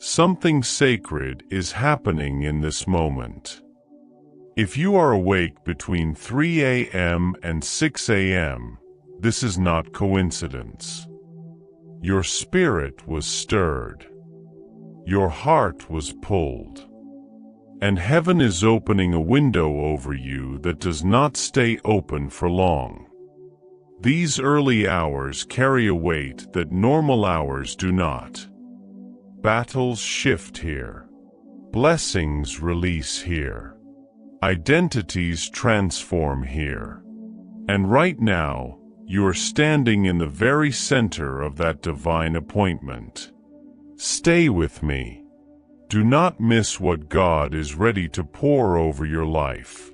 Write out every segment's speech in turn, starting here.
Something sacred is happening in this moment. If you are awake between 3 a.m. and 6 a.m., this is not coincidence. Your spirit was stirred. Your heart was pulled. And heaven is opening a window over you that does not stay open for long. These early hours carry a weight that normal hours do not. Battles shift here. Blessings release here. Identities transform here. And right now, you are standing in the very center of that divine appointment. Stay with me. Do not miss what God is ready to pour over your life.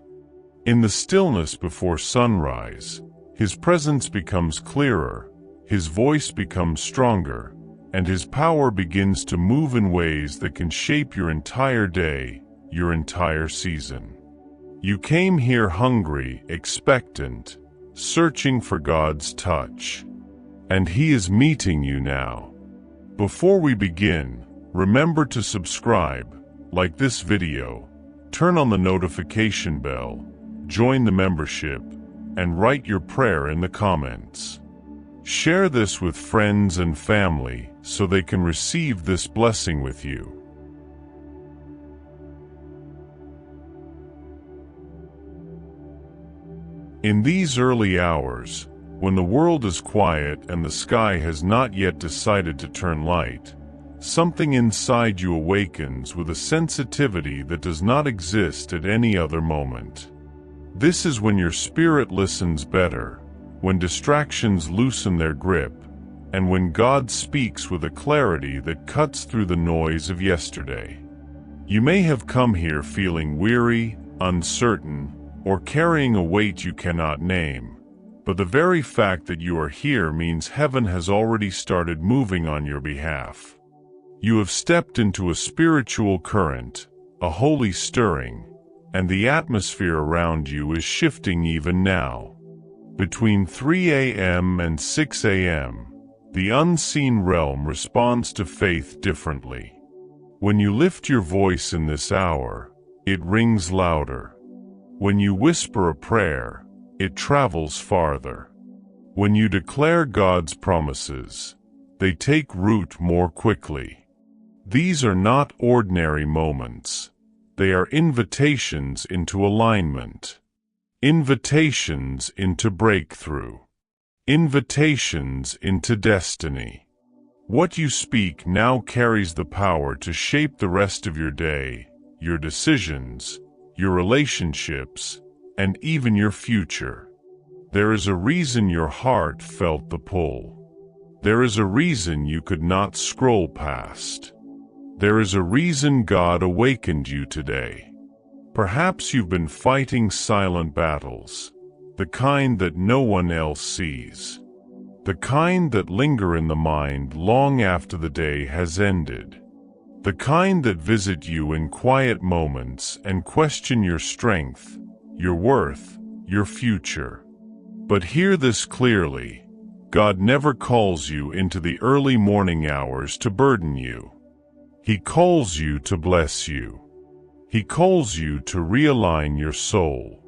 In the stillness before sunrise, His presence becomes clearer, His voice becomes stronger, and His power begins to move in ways that can shape your entire day, your entire season. You came here hungry, expectant, searching for God's touch. And He is meeting you now. Before we begin, remember to subscribe, like this video, turn on the notification bell, join the membership, and write your prayer in the comments. Share this with friends and family so they can receive this blessing with you. In these early hours, when the world is quiet and the sky has not yet decided to turn light, something inside you awakens with a sensitivity that does not exist at any other moment. This is when your spirit listens better, when distractions loosen their grip, and when God speaks with a clarity that cuts through the noise of yesterday. You may have come here feeling weary, uncertain, or carrying a weight you cannot name, but the very fact that you are here means heaven has already started moving on your behalf. You have stepped into a spiritual current, a holy stirring, and the atmosphere around you is shifting even now. Between 3 a.m. and 6 a.m., the unseen realm responds to faith differently. When you lift your voice in this hour, it rings louder. When you whisper a prayer, it travels farther. When you declare God's promises, they take root more quickly. These are not ordinary moments. They are invitations into alignment. Invitations into breakthrough. Invitations into destiny. What you speak now carries the power to shape the rest of your day, your decisions, your relationships, and even your future. There is a reason your heart felt the pull. There is a reason you could not scroll past. There is a reason God awakened you today. Perhaps you've been fighting silent battles, the kind that no one else sees, the kind that linger in the mind long after the day has ended, the kind that visit you in quiet moments and question your strength, your worth, your future. But hear this clearly: God never calls you into the early morning hours to burden you. He calls you to bless you. He calls you to realign your soul.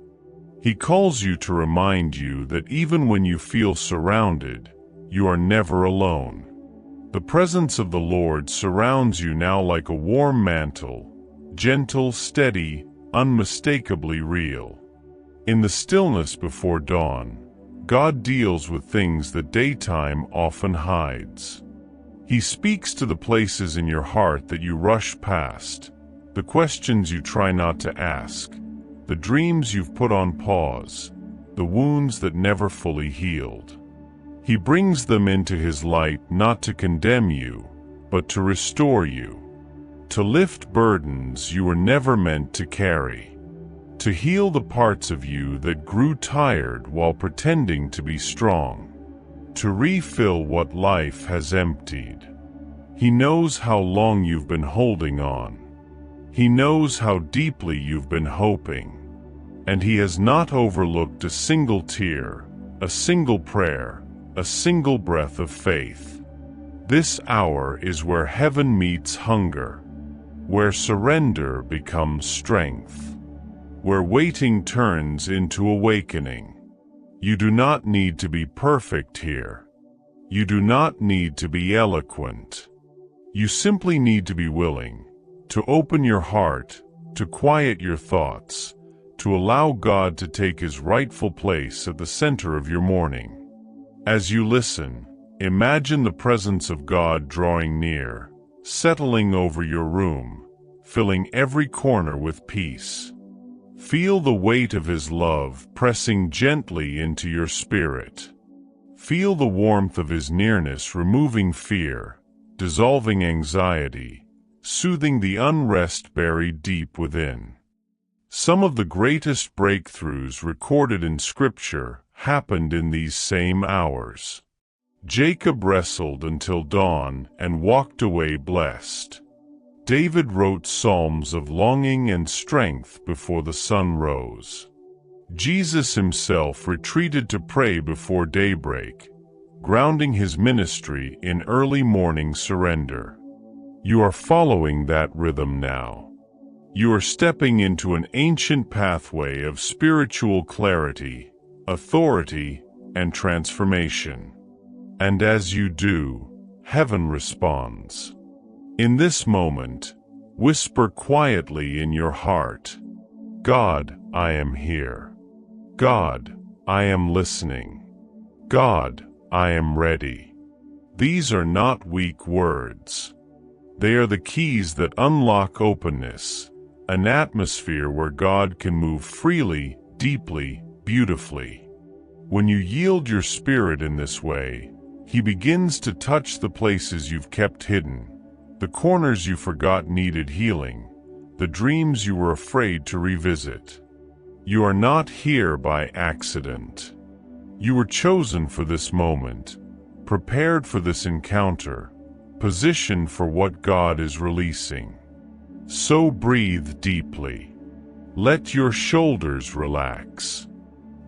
He calls you to remind you that even when you feel surrounded, you are never alone. The presence of the Lord surrounds you now like a warm mantle, gentle, steady, unmistakably real. In the stillness before dawn, God deals with things that daytime often hides. He speaks to the places in your heart that you rush past, the questions you try not to ask, the dreams you've put on pause, the wounds that never fully healed. He brings them into His light not to condemn you, but to restore you, to lift burdens you were never meant to carry, to heal the parts of you that grew tired while pretending to be strong, to refill what life has emptied. He knows how long you've been holding on. He knows how deeply you've been hoping, and He has not overlooked a single tear, a single prayer, a single breath of faith. This hour is where heaven meets hunger, where surrender becomes strength, where waiting turns into awakening. You do not need to be perfect here. You do not need to be eloquent. You simply need to be willing to open your heart, to quiet your thoughts, to allow God to take His rightful place at the center of your morning. As you listen, imagine the presence of God drawing near, settling over your room, filling every corner with peace. Feel the weight of His love pressing gently into your spirit. Feel the warmth of His nearness removing fear, dissolving anxiety, soothing the unrest buried deep within. Some of the greatest breakthroughs recorded in Scripture happened in these same hours. Jacob wrestled until dawn and walked away blessed. David wrote psalms of longing and strength before the sun rose. Jesus Himself retreated to pray before daybreak, grounding His ministry in early morning surrender. You are following that rhythm now. You are stepping into an ancient pathway of spiritual clarity, authority, and transformation. And as you do, heaven responds. In this moment, whisper quietly in your heart, God, I am here. God, I am listening. God, I am ready. These are not weak words. They are the keys that unlock openness, an atmosphere where God can move freely, deeply, beautifully. When you yield your spirit in this way, He begins to touch the places you've kept hidden, the corners you forgot needed healing, the dreams you were afraid to revisit. You are not here by accident. You were chosen for this moment, prepared for this encounter, positioned for what God is releasing. So breathe deeply. Let your shoulders relax.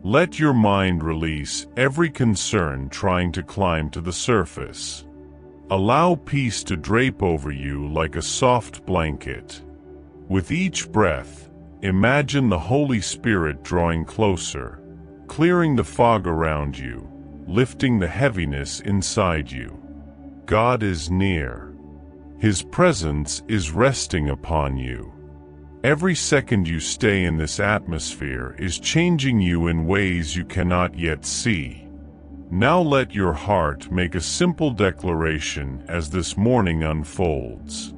Let your mind release every concern trying to climb to the surface. Allow peace to drape over you like a soft blanket. With each breath, imagine the Holy Spirit drawing closer, clearing the fog around you, lifting the heaviness inside you. God is near. His presence is resting upon you. Every second you stay in this atmosphere is changing you in ways you cannot yet see. Now let your heart make a simple declaration as this morning unfolds.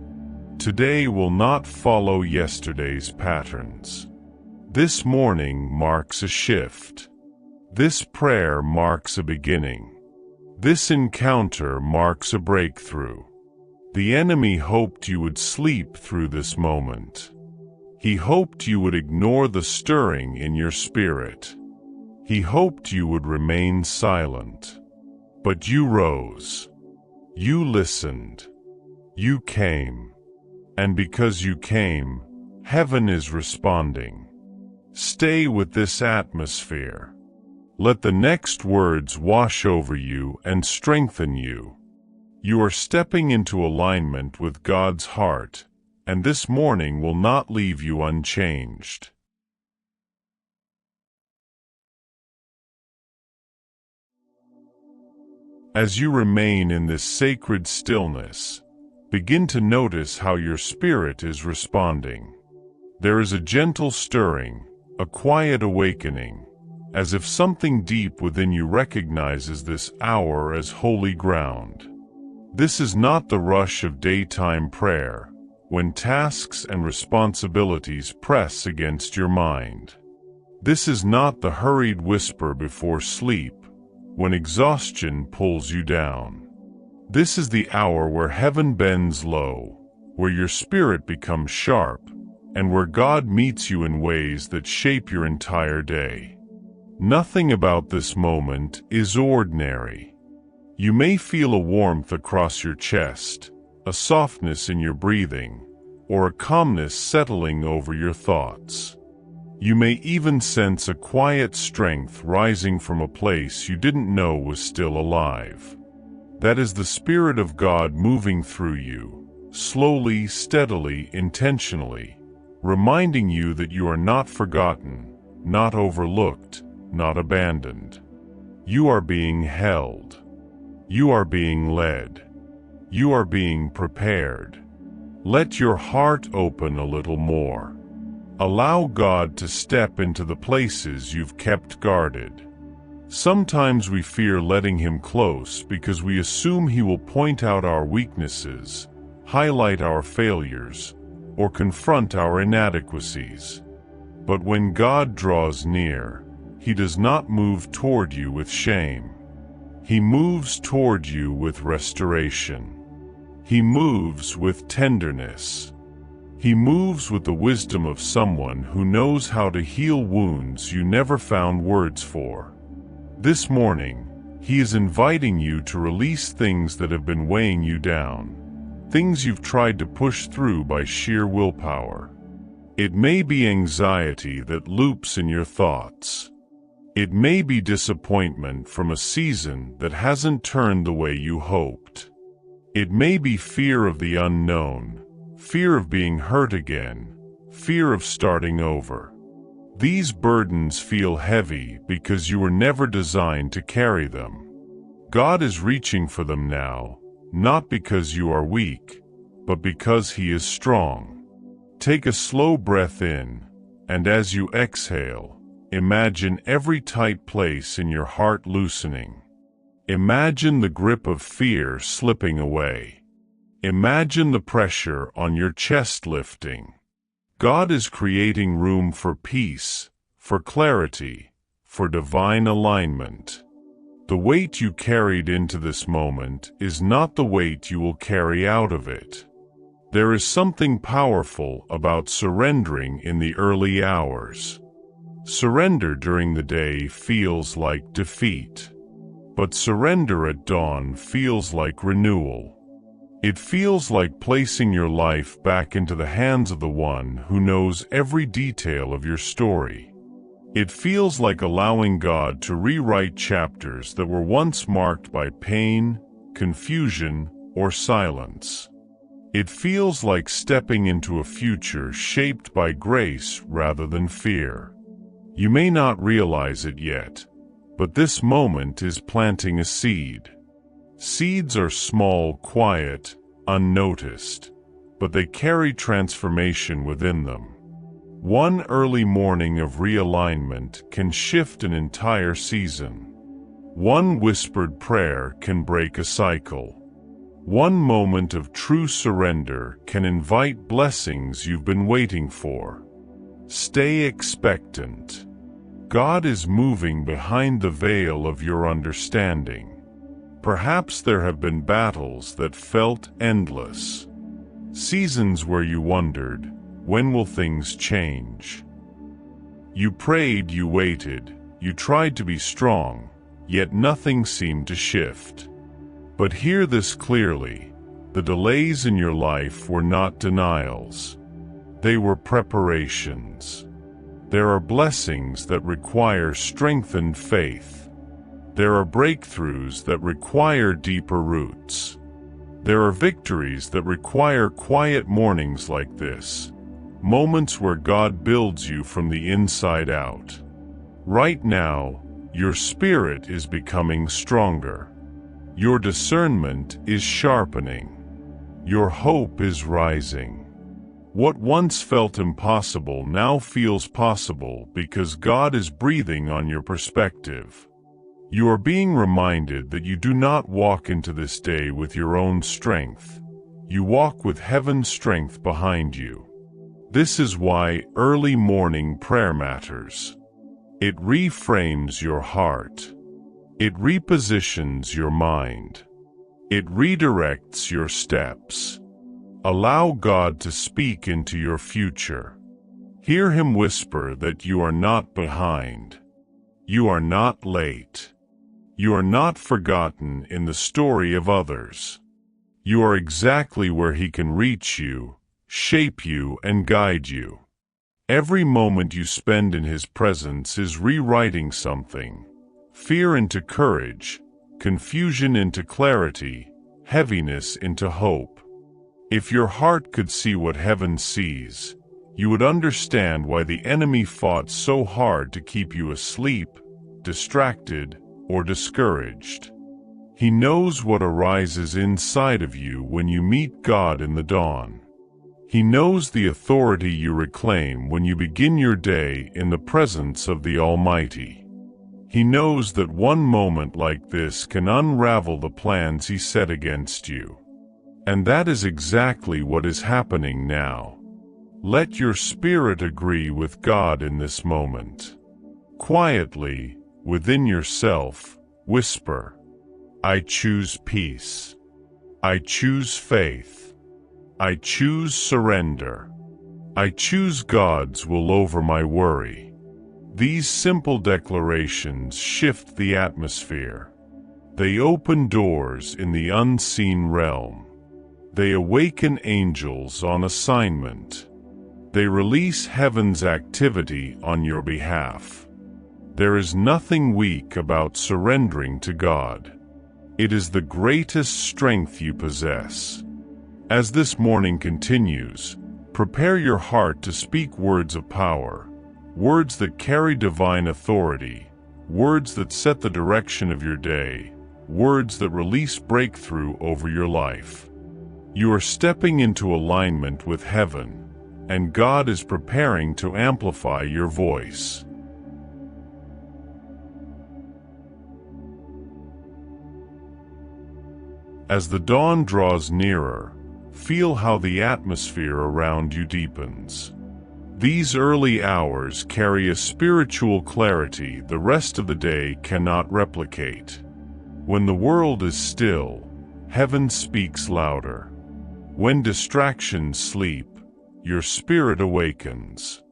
Today will not follow yesterday's patterns. This morning marks a shift. This prayer marks a beginning. This encounter marks a breakthrough. The enemy hoped you would sleep through this moment. He hoped you would ignore the stirring in your spirit. He hoped you would remain silent. But you rose. You listened. You came. And because you came, heaven is responding. Stay with this atmosphere. Let the next words wash over you and strengthen you. You are stepping into alignment with God's heart, and this morning will not leave you unchanged. As you remain in this sacred stillness, begin to notice how your spirit is responding. There is a gentle stirring, a quiet awakening, as if something deep within you recognizes this hour as holy ground. This is not the rush of daytime prayer, when tasks and responsibilities press against your mind. This is not the hurried whisper before sleep, when exhaustion pulls you down. This is the hour where heaven bends low, where your spirit becomes sharp, and where God meets you in ways that shape your entire day. Nothing about this moment is ordinary. You may feel a warmth across your chest, a softness in your breathing, or a calmness settling over your thoughts. You may even sense a quiet strength rising from a place you didn't know was still alive. That is the Spirit of God moving through you, slowly, steadily, intentionally, reminding you that you are not forgotten, not overlooked, not abandoned. You are being held. You are being led. You are being prepared. Let your heart open a little more. Allow God to step into the places you've kept guarded. Sometimes we fear letting Him close because we assume He will point out our weaknesses, highlight our failures, or confront our inadequacies. But when God draws near, He does not move toward you with shame. He moves toward you with restoration. He moves with tenderness. He moves with the wisdom of someone who knows how to heal wounds you never found words for. This morning, He is inviting you to release things that have been weighing you down, things you've tried to push through by sheer willpower. It may be anxiety that loops in your thoughts. It may be disappointment from a season that hasn't turned the way you hoped. It may be fear of the unknown, fear of being hurt again, fear of starting over. These burdens feel heavy because you were never designed to carry them. God is reaching for them now, not because you are weak, but because He is strong. Take a slow breath in, and as you exhale, imagine every tight place in your heart loosening. Imagine the grip of fear slipping away. Imagine the pressure on your chest lifting. God is creating room for peace, for clarity, for divine alignment. The weight you carried into this moment is not the weight you will carry out of it. There is something powerful about surrendering in the early hours. Surrender during the day feels like defeat, but surrender at dawn feels like renewal. It feels like placing your life back into the hands of the one who knows every detail of your story. It feels like allowing God to rewrite chapters that were once marked by pain, confusion, or silence. It feels like stepping into a future shaped by grace rather than fear. You may not realize it yet, but this moment is planting a seed. Seeds are small, quiet, unnoticed, but they carry transformation within them. One early morning of realignment can shift an entire season. One whispered prayer can break a cycle. One moment of true surrender can invite blessings you've been waiting for. Stay expectant. God is moving behind the veil of your understanding. Perhaps there have been battles that felt endless. Seasons where you wondered, when will things change? You prayed, you waited, you tried to be strong, yet nothing seemed to shift. But hear this clearly, the delays in your life were not denials. They were preparations. There are blessings that require strengthened faith. There are breakthroughs that require deeper roots. There are victories that require quiet mornings like this, moments where God builds you from the inside out. Right now, your spirit is becoming stronger. Your discernment is sharpening. Your hope is rising. What once felt impossible now feels possible because God is breathing on your perspective. You are being reminded that you do not walk into this day with your own strength. You walk with heaven's strength behind you. This is why early morning prayer matters. It reframes your heart. It repositions your mind. It redirects your steps. Allow God to speak into your future. Hear Him whisper that you are not behind. You are not late. You are not forgotten in the story of others. You are exactly where He can reach you, shape you, and guide you. Every moment you spend in His presence is rewriting something. Fear into courage, confusion into clarity, heaviness into hope. If your heart could see what heaven sees, you would understand why the enemy fought so hard to keep you asleep, distracted, or discouraged. He knows what arises inside of you when you meet God in the dawn. He knows the authority you reclaim when you begin your day in the presence of the Almighty. He knows that one moment like this can unravel the plans he set against you. And that is exactly what is happening now. Let your spirit agree with God in this moment. Quietly, within yourself, whisper, "I choose peace. I choose faith. I choose surrender. I choose God's will over my worry." These simple declarations shift the atmosphere. They open doors in the unseen realm. They awaken angels on assignment. They release heaven's activity on your behalf. There is nothing weak about surrendering to God. It is the greatest strength you possess. As this morning continues, prepare your heart to speak words of power, words that carry divine authority, words that set the direction of your day, words that release breakthrough over your life. You are stepping into alignment with heaven, and God is preparing to amplify your voice. As the dawn draws nearer, feel how the atmosphere around you deepens. These early hours carry a spiritual clarity the rest of the day cannot replicate. When the world is still, heaven speaks louder. When distractions sleep, your spirit awakens.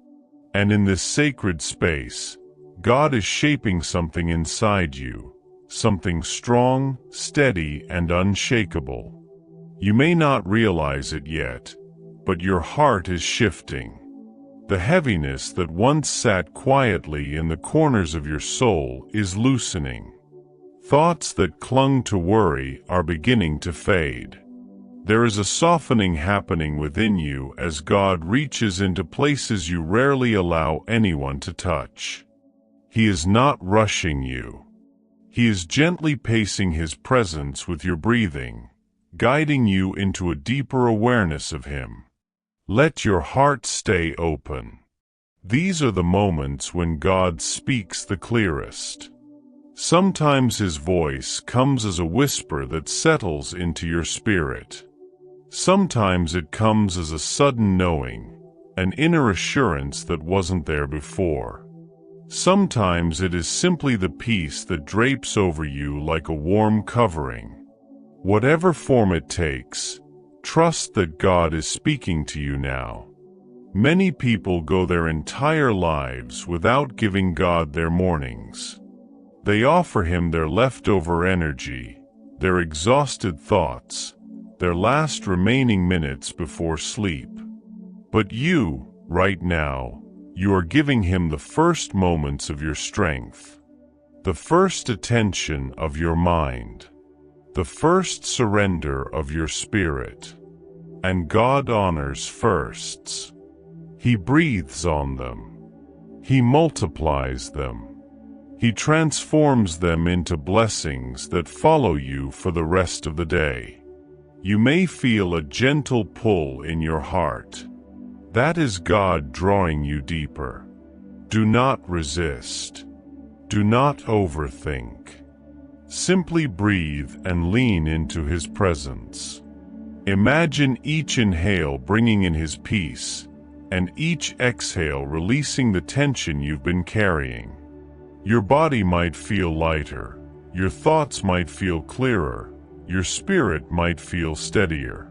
And in this sacred space, God is shaping something inside you, something strong, steady, and unshakable. You may not realize it yet, but your heart is shifting. The heaviness that once sat quietly in the corners of your soul is loosening. Thoughts that clung to worry are beginning to fade. There is a softening happening within you as God reaches into places you rarely allow anyone to touch. He is not rushing you. He is gently pacing His presence with your breathing, guiding you into a deeper awareness of Him. Let your heart stay open. These are the moments when God speaks the clearest. Sometimes His voice comes as a whisper that settles into your spirit. Sometimes it comes as a sudden knowing, an inner assurance that wasn't there before. Sometimes it is simply the peace that drapes over you like a warm covering. Whatever form it takes, trust that God is speaking to you now. Many people go their entire lives without giving God their mornings. They offer Him their leftover energy, their exhausted thoughts, their last remaining minutes before sleep. But you, right now, you are giving Him the first moments of your strength, the first attention of your mind, the first surrender of your spirit. And God honors firsts. He breathes on them. He multiplies them. He transforms them into blessings that follow you for the rest of the day. You may feel a gentle pull in your heart. That is God drawing you deeper. Do not resist. Do not overthink. Simply breathe and lean into His presence. Imagine each inhale bringing in His peace, and each exhale releasing the tension you've been carrying. Your body might feel lighter, your thoughts might feel clearer, your spirit might feel steadier.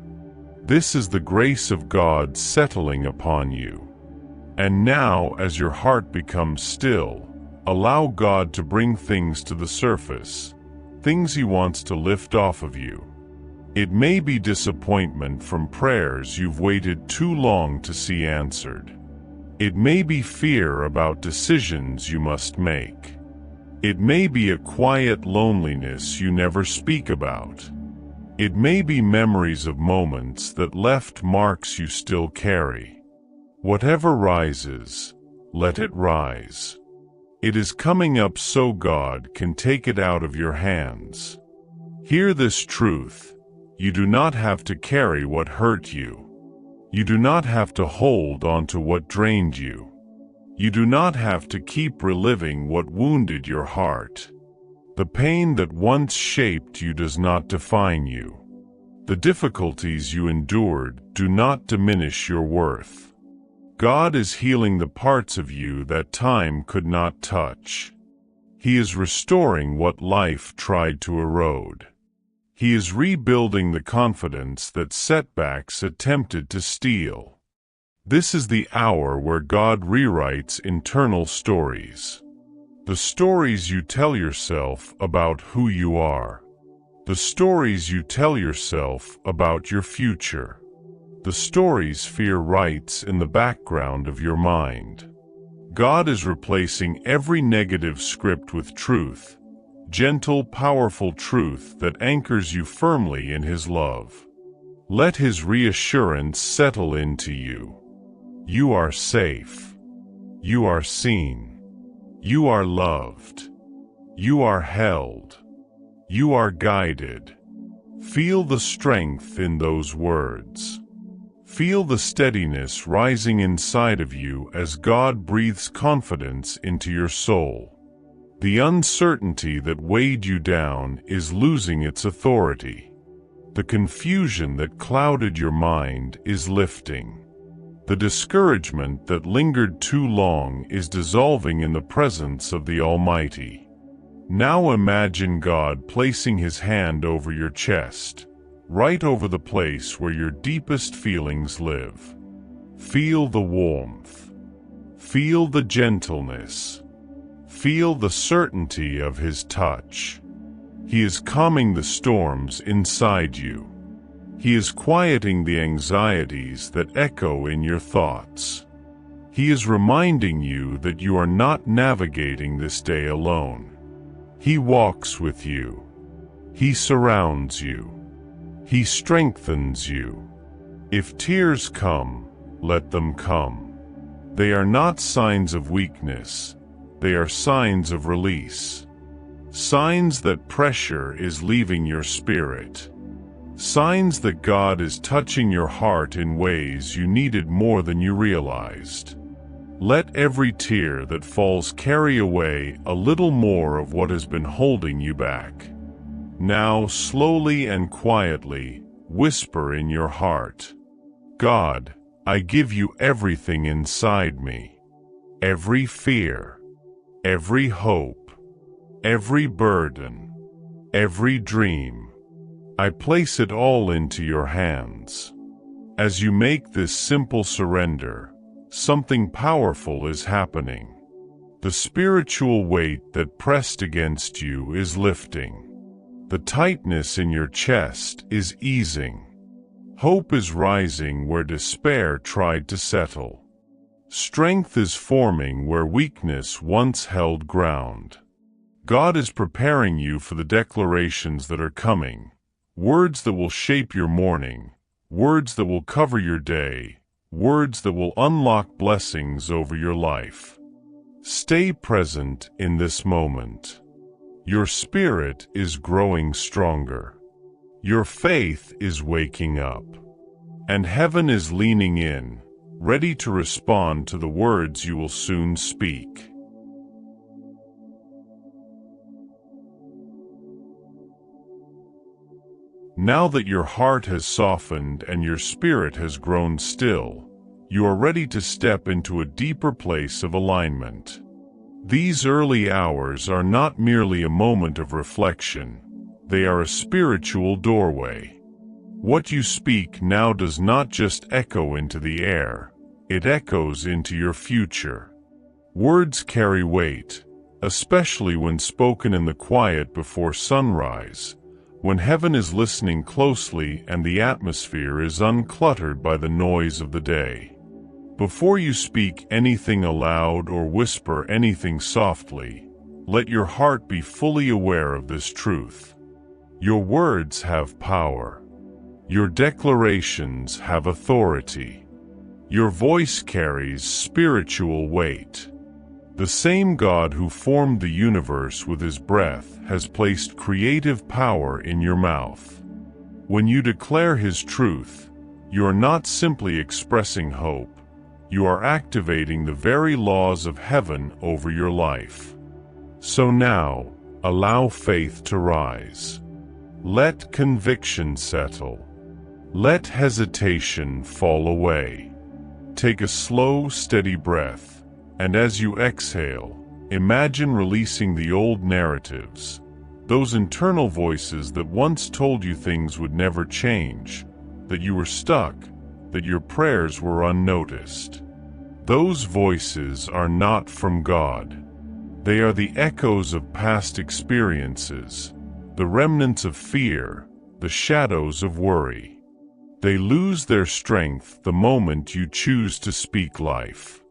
This is the grace of God settling upon you. And now, as your heart becomes still, allow God to bring things to the surface, things He wants to lift off of you. It may be disappointment from prayers you've waited too long to see answered. It may be fear about decisions you must make. It may be a quiet loneliness you never speak about. It may be memories of moments that left marks you still carry. Whatever rises, let it rise. It is coming up so God can take it out of your hands. Hear this truth: you do not have to carry what hurt you. You do not have to hold on to what drained you. You do not have to keep reliving what wounded your heart. The pain that once shaped you does not define you. The difficulties you endured do not diminish your worth. God is healing the parts of you that time could not touch. He is restoring what life tried to erode. He is rebuilding the confidence that setbacks attempted to steal. This is the hour where God rewrites internal stories. The stories you tell yourself about who you are. The stories you tell yourself about your future. The stories fear writes in the background of your mind. God is replacing every negative script with truth, gentle, powerful truth that anchors you firmly in His love. Let His reassurance settle into you. You are safe. You are seen. You are loved. You are held. You are guided. Feel the strength in those words. Feel the steadiness rising inside of you as God breathes confidence into your soul. The uncertainty that weighed you down is losing its authority. The confusion that clouded your mind is lifting. The discouragement that lingered too long is dissolving in the presence of the Almighty. Now imagine God placing His hand over your chest, right over the place where your deepest feelings live. Feel the warmth. Feel the gentleness. Feel the certainty of His touch. He is calming the storms inside you. He is quieting the anxieties that echo in your thoughts. He is reminding you that you are not navigating this day alone. He walks with you. He surrounds you. He strengthens you. If tears come, let them come. They are not signs of weakness. They are signs of release. Signs that pressure is leaving your spirit. Signs that God is touching your heart in ways you needed more than you realized. Let every tear that falls carry away a little more of what has been holding you back. Now, slowly and quietly, whisper in your heart, God, I give you everything inside me. Every fear, every hope, every burden, every dream. I place it all into your hands. As you make this simple surrender, something powerful is happening. The spiritual weight that pressed against you is lifting. The tightness in your chest is easing. Hope is rising where despair tried to settle. Strength is forming where weakness once held ground. God is preparing you for the declarations that are coming. Words that will shape your morning, words that will cover your day, words that will unlock blessings over your life. Stay present in this moment. Your spirit is growing stronger. Your faith is waking up. And heaven is leaning in, ready to respond to the words you will soon speak. Now that your heart has softened and your spirit has grown still, you are ready to step into a deeper place of alignment. These early hours are not merely a moment of reflection, they are a spiritual doorway. What you speak now does not just echo into the air, it echoes into your future. Words carry weight, especially when spoken in the quiet before sunrise, when heaven is listening closely and the atmosphere is uncluttered by the noise of the day. Before you speak anything aloud or whisper anything softly, Let your heart be fully aware of this truth. Your words have power. Your declarations have authority. Your voice carries spiritual weight. The same God who formed the universe with his breath has placed creative power in your mouth. When you declare his truth, you are not simply expressing hope. You are activating the very laws of heaven over your life. So now, allow faith to rise. Let conviction settle. Let hesitation fall away. Take a slow, steady breath, and as you exhale, imagine releasing the old narratives, those internal voices that once told you things would never change, that you were stuck, that your prayers were unnoticed. Those voices are not from God. They are the echoes of past experiences, the remnants of fear, the shadows of worry. They lose their strength the moment you choose to speak life.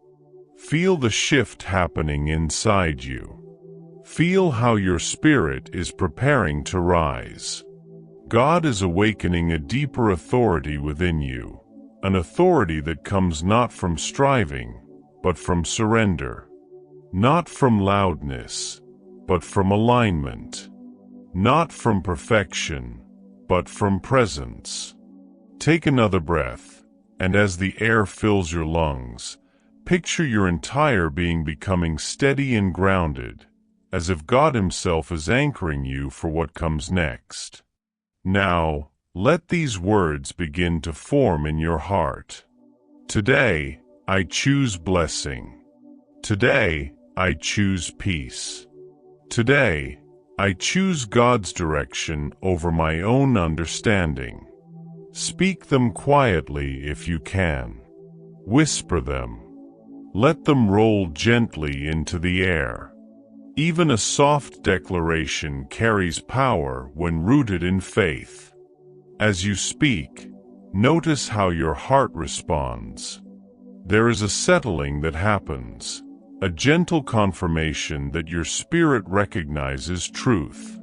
Feel the shift happening inside you. Feel how your spirit is preparing to rise. God is awakening a deeper authority within you, an authority that comes not from striving, but from surrender. Not from loudness, but from alignment. Not from perfection, but from presence. Take another breath, and as the air fills your lungs, picture your entire being becoming steady and grounded, as if God himself is anchoring you for what comes next. Now, let these words begin to form in your heart. Today, I choose blessing. Today, I choose peace. Today, I choose God's direction over my own understanding. Speak them quietly if you can. Whisper them. Let them roll gently into the air. Even a soft declaration carries power when rooted in faith. As you speak, notice how your heart responds. There is a settling that happens, a gentle confirmation that your spirit recognizes truth.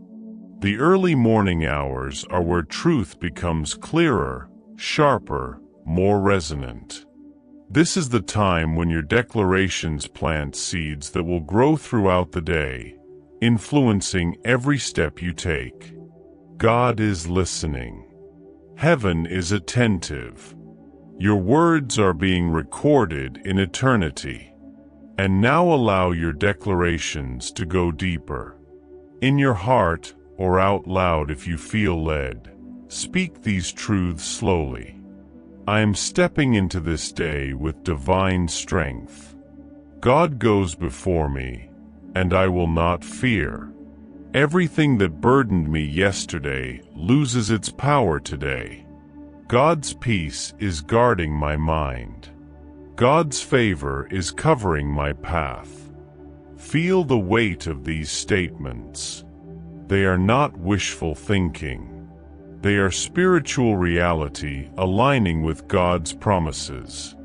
The early morning hours are where truth becomes clearer, sharper, more resonant. This is the time when your declarations plant seeds that will grow throughout the day, influencing every step you take. God is listening. Heaven is attentive. Your words are being recorded in eternity. And now allow your declarations to go deeper. In your heart, or out loud if you feel led, speak these truths slowly. I am stepping into this day with divine strength. God goes before me, and I will not fear. Everything that burdened me yesterday loses its power today. God's peace is guarding my mind. God's favor is covering my path. Feel the weight of these statements. They are not wishful thinking. They are spiritual reality aligning with God's promises.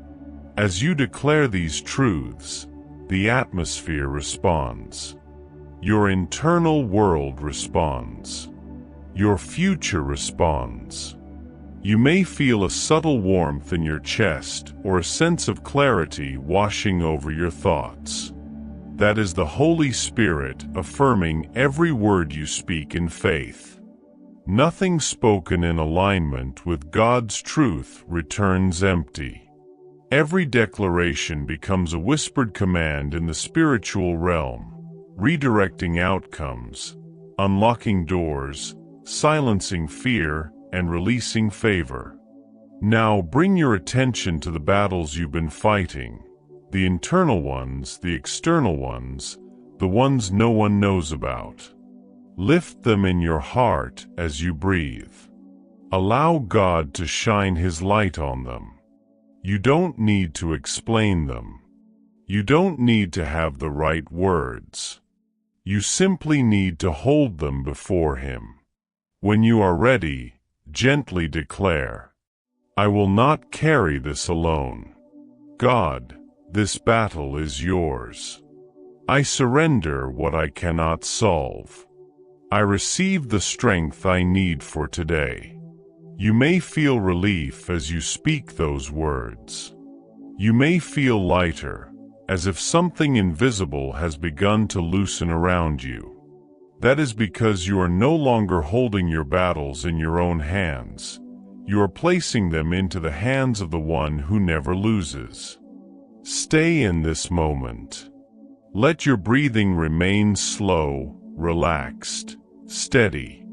As you declare these truths, the atmosphere responds. Your internal world responds. Your future responds. You may feel a subtle warmth in your chest or a sense of clarity washing over your thoughts. That is the Holy Spirit affirming every word you speak in faith. Nothing spoken in alignment with God's truth returns empty. Every declaration becomes a whispered command in the spiritual realm, redirecting outcomes, unlocking doors, silencing fear, and releasing favor. Now bring your attention to the battles you've been fighting, the internal ones, the external ones, the ones no one knows about. Lift them in your heart as you breathe. Allow God to shine His light on them. You don't need to explain them. You don't need to have the right words. You simply need to hold them before Him. When you are ready, gently declare, I will not carry this alone. God, this battle is yours. I surrender what I cannot solve. I receive the strength I need for today. You may feel relief as you speak those words. You may feel lighter, as if something invisible has begun to loosen around you. That is because you are no longer holding your battles in your own hands. You are placing them into the hands of the one who never loses. Stay in this moment. Let your breathing remain slow, relaxed, steady.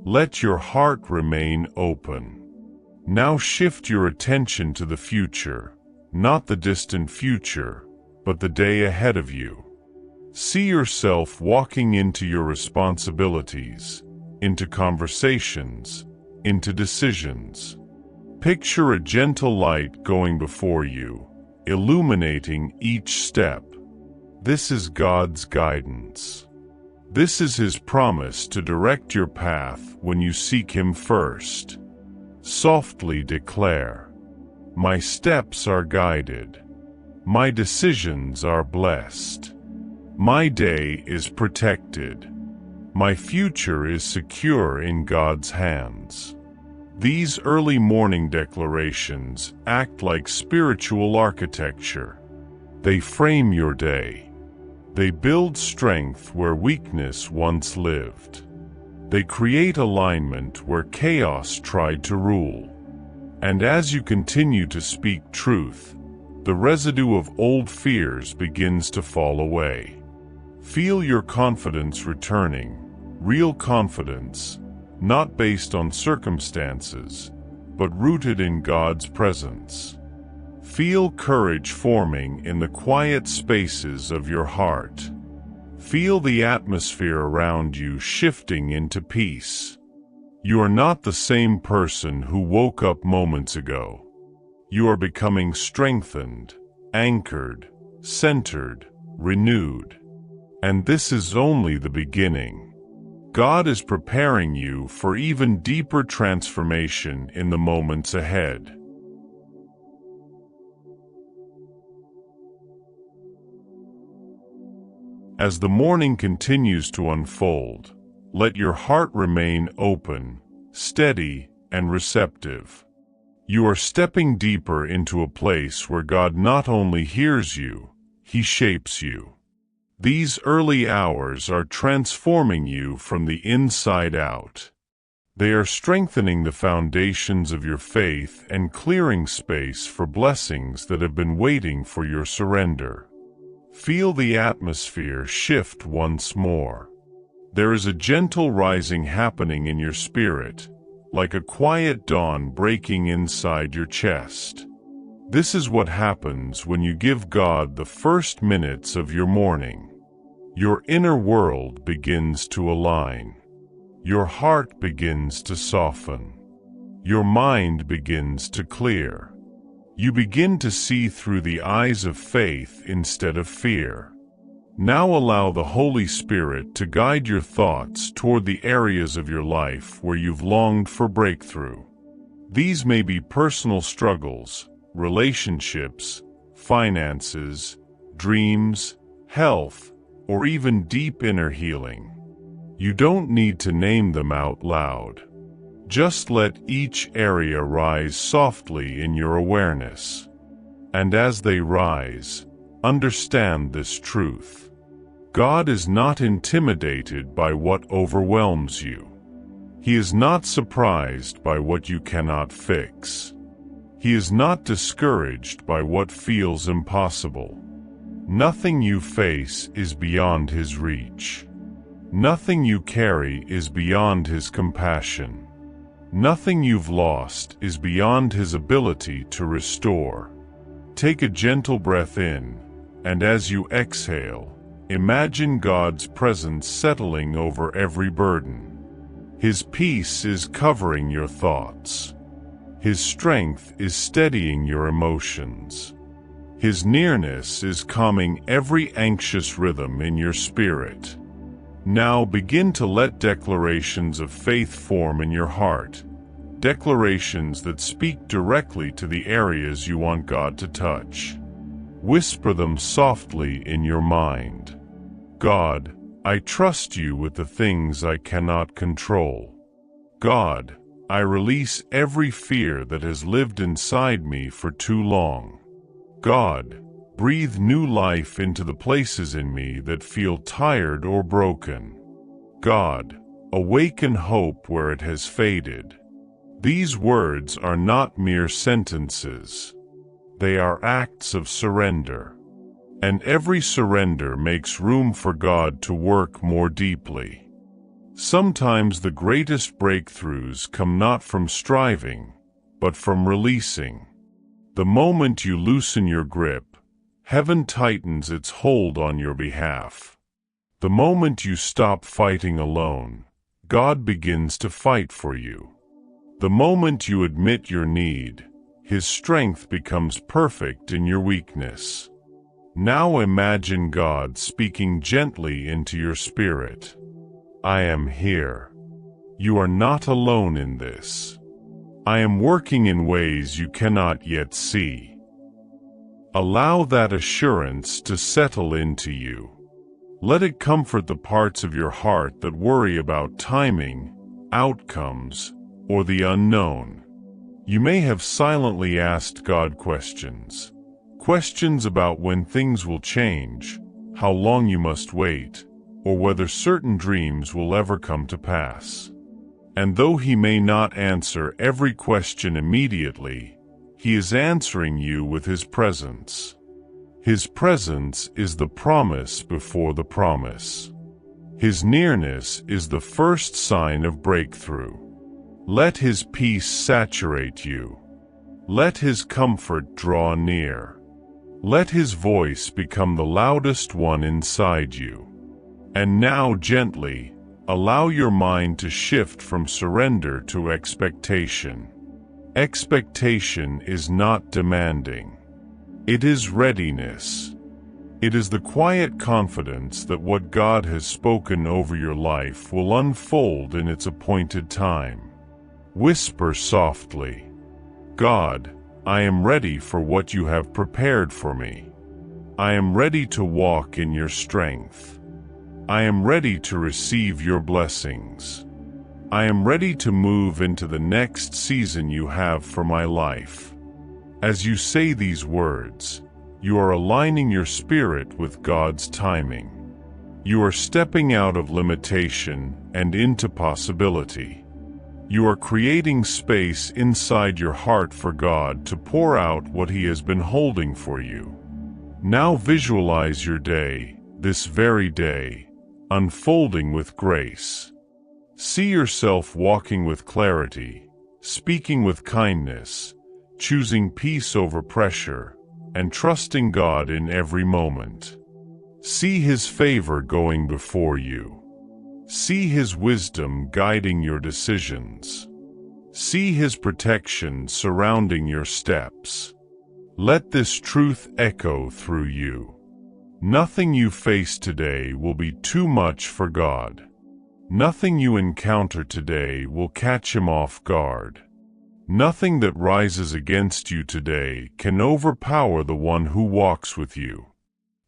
Let your heart remain open. Now shift your attention to the future, not the distant future, but the day ahead of you. See yourself walking into your responsibilities, into conversations, into decisions. Picture a gentle light going before you, illuminating each step. This is God's guidance. This is His promise to direct your path when you seek Him first. Softly declare, "My steps are guided. My decisions are blessed. My day is protected. My future is secure in God's hands." These early morning declarations act like spiritual architecture. They frame your day. They build strength where weakness once lived. They create alignment where chaos tried to rule. And as you continue to speak truth, the residue of old fears begins to fall away. Feel your confidence returning, real confidence, not based on circumstances, but rooted in God's presence. Feel courage forming in the quiet spaces of your heart. Feel the atmosphere around you shifting into peace. You are not the same person who woke up moments ago. You are becoming strengthened, anchored, centered, renewed. And this is only the beginning. God is preparing you for even deeper transformation in the moments ahead. As the morning continues to unfold, let your heart remain open, steady, and receptive. You are stepping deeper into a place where God not only hears you, He shapes you. These early hours are transforming you from the inside out. They are strengthening the foundations of your faith and clearing space for blessings that have been waiting for your surrender. Feel the atmosphere shift once more. There is a gentle rising happening in your spirit, like a quiet dawn breaking inside your chest. This is what happens when you give God the first minutes of your morning. Your inner world begins to align. Your heart begins to soften. Your mind begins to clear. You begin to see through the eyes of faith instead of fear. Now allow the Holy Spirit to guide your thoughts toward the areas of your life where you've longed for breakthrough. These may be personal struggles, relationships, finances, dreams, health, or even deep inner healing. You don't need to name them out loud. Just let each area rise softly in your awareness. And as they rise, understand this truth. God is not intimidated by what overwhelms you. He is not surprised by what you cannot fix. He is not discouraged by what feels impossible. Nothing you face is beyond His reach. Nothing you carry is beyond His compassion. Nothing you've lost is beyond His ability to restore. Take a gentle breath in, and as you exhale, imagine God's presence settling over every burden. His peace is covering your thoughts. His strength is steadying your emotions. His nearness is calming every anxious rhythm in your spirit. Now begin to let declarations of faith form in your heart, declarations that speak directly to the areas you want God to touch. Whisper them softly in your mind. God, I trust you with the things I cannot control. God, I release every fear that has lived inside me for too long. God, breathe new life into the places in me that feel tired or broken. God, awaken hope where it has faded. These words are not mere sentences. They are acts of surrender. And every surrender makes room for God to work more deeply. Sometimes the greatest breakthroughs come not from striving, but from releasing. The moment you loosen your grip, heaven tightens its hold on your behalf. The moment you stop fighting alone, God begins to fight for you. The moment you admit your need, His strength becomes perfect in your weakness. Now imagine God speaking gently into your spirit. I am here. You are not alone in this. I am working in ways you cannot yet see. Allow that assurance to settle into you. Let it comfort the parts of your heart that worry about timing, outcomes, or the unknown. You may have silently asked God questions. Questions about when things will change, how long you must wait, or whether certain dreams will ever come to pass. And though He may not answer every question immediately, He is answering you with His presence. His presence is the promise before the promise. His nearness is the first sign of breakthrough. Let His peace saturate you. Let His comfort draw near. Let His voice become the loudest one inside you. And now gently, allow your mind to shift from surrender to expectation. Expectation is not demanding. It is readiness. It is the quiet confidence that what God has spoken over your life will unfold in its appointed time. Whisper softly, God, I am ready for what you have prepared for me. I am ready to walk in your strength. I am ready to receive your blessings. I am ready to move into the next season you have for my life. As you say these words, you are aligning your spirit with God's timing. You are stepping out of limitation and into possibility. You are creating space inside your heart for God to pour out what He has been holding for you. Now visualize your day, this very day, unfolding with grace. See yourself walking with clarity, speaking with kindness, choosing peace over pressure, and trusting God in every moment. See His favor going before you. See His wisdom guiding your decisions. See His protection surrounding your steps. Let this truth echo through you. Nothing you face today will be too much for God. Nothing you encounter today will catch Him off guard. Nothing that rises against you today can overpower the one who walks with you.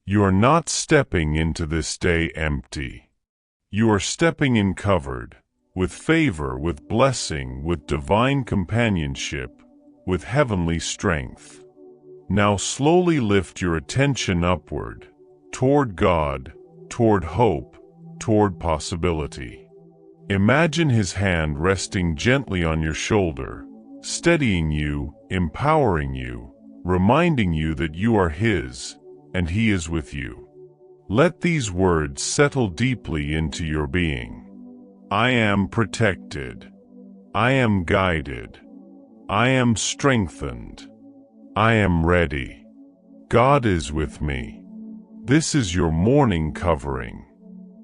You are not stepping into this day empty. You are stepping in covered, with favor, with blessing, with divine companionship, with heavenly strength. Now slowly lift your attention upward, toward God, toward hope, toward possibility. Imagine His hand resting gently on your shoulder, steadying you, empowering you, reminding you that you are His, and He is with you. Let these words settle deeply into your being. I am protected. I am guided. I am strengthened. I am ready. God is with me. This is your morning covering.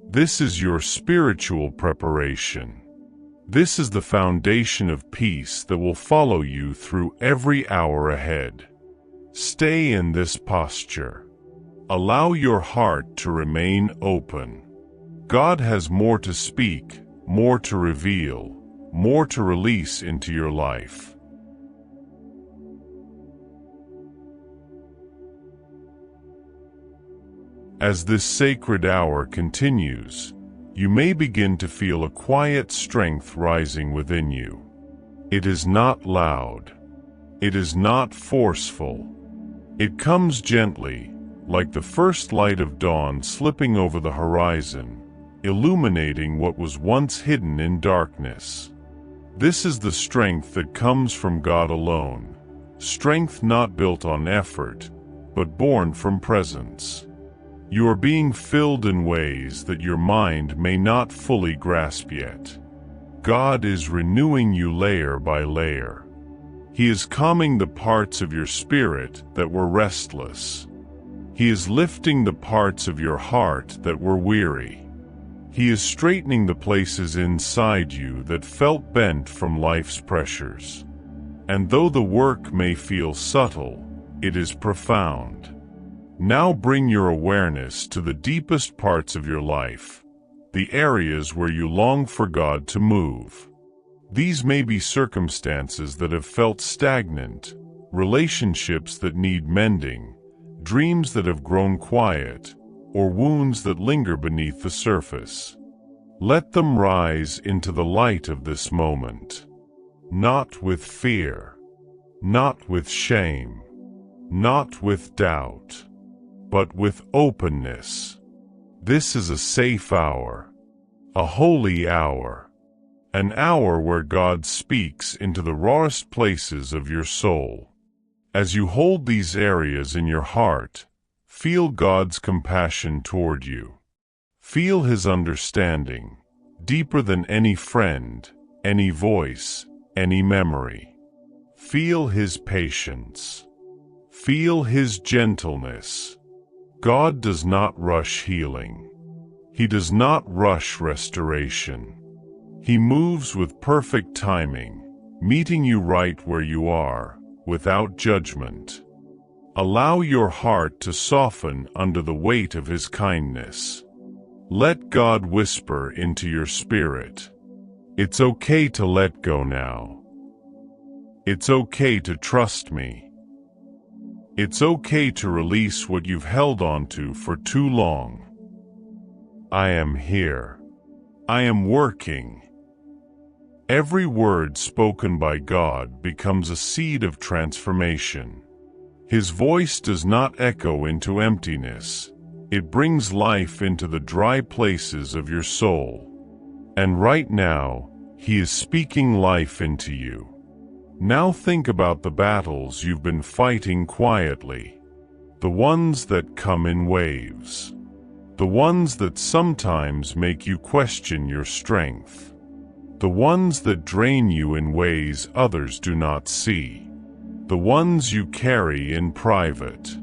This is your spiritual preparation. This is the foundation of peace that will follow you through every hour ahead. Stay in this posture. Allow your heart to remain open. God has more to speak, more to reveal, more to release into your life. As this sacred hour continues, you may begin to feel a quiet strength rising within you. It is not loud. It is not forceful. It comes gently, like the first light of dawn slipping over the horizon, illuminating what was once hidden in darkness. This is the strength that comes from God alone, strength not built on effort, but born from presence. You are being filled in ways that your mind may not fully grasp yet. God is renewing you layer by layer. He is calming the parts of your spirit that were restless. He is lifting the parts of your heart that were weary. He is straightening the places inside you that felt bent from life's pressures. And though the work may feel subtle, it is profound. Now bring your awareness to the deepest parts of your life, the areas where you long for God to move. These may be circumstances that have felt stagnant, relationships that need mending, dreams that have grown quiet, or wounds that linger beneath the surface. Let them rise into the light of this moment. Not with fear, not with shame, not with doubt, but with openness. This is a safe hour, a holy hour, an hour where God speaks into the rawest places of your soul. As you hold these areas in your heart, feel God's compassion toward you. Feel His understanding, deeper than any friend, any voice, any memory. Feel His patience. Feel His gentleness. God does not rush healing. He does not rush restoration. He moves with perfect timing, meeting you right where you are, without judgment. Allow your heart to soften under the weight of His kindness. Let God whisper into your spirit. It's okay to let go now. It's okay to trust me. It's okay to release what you've held onto for too long. I am here. I am working. Every word spoken by God becomes a seed of transformation. His voice does not echo into emptiness. It brings life into the dry places of your soul. And right now, He is speaking life into you. Now think about the battles you've been fighting quietly. The ones that come in waves. The ones that sometimes make you question your strength. The ones that drain you in ways others do not see. The ones you carry in private.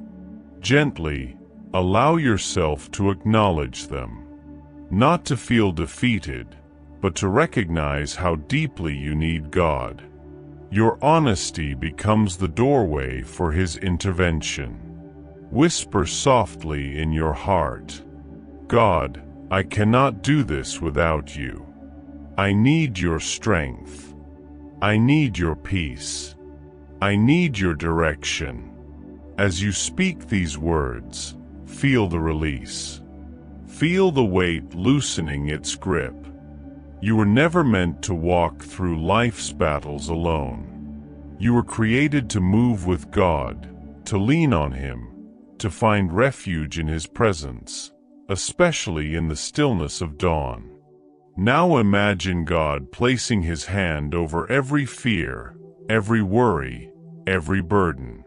Gently, allow yourself to acknowledge them. Not to feel defeated, but to recognize how deeply you need God. Your honesty becomes the doorway for His intervention. Whisper softly in your heart, God, I cannot do this without you. I need your strength. I need your peace. I need your direction. As you speak these words, feel the release. Feel the weight loosening its grip. You were never meant to walk through life's battles alone. You were created to move with God, to lean on Him, to find refuge in His presence, especially in the stillness of dawn. Now imagine God placing His hand over every fear, every worry, every burden.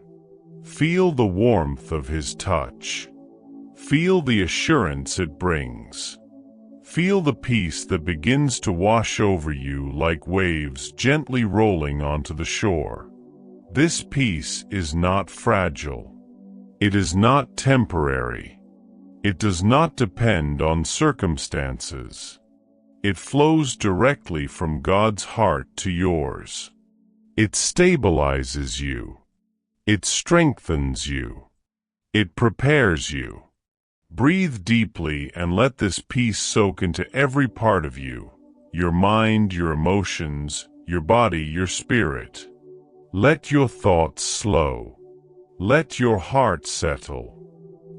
Feel the warmth of His touch. Feel the assurance it brings. Feel the peace that begins to wash over you like waves gently rolling onto the shore. This peace is not fragile. It is not temporary. It does not depend on circumstances. It flows directly from God's heart to yours. It stabilizes you. It strengthens you. It prepares you. Breathe deeply and let this peace soak into every part of you, your mind, your emotions, your body, your spirit. Let your thoughts slow. Let your heart settle.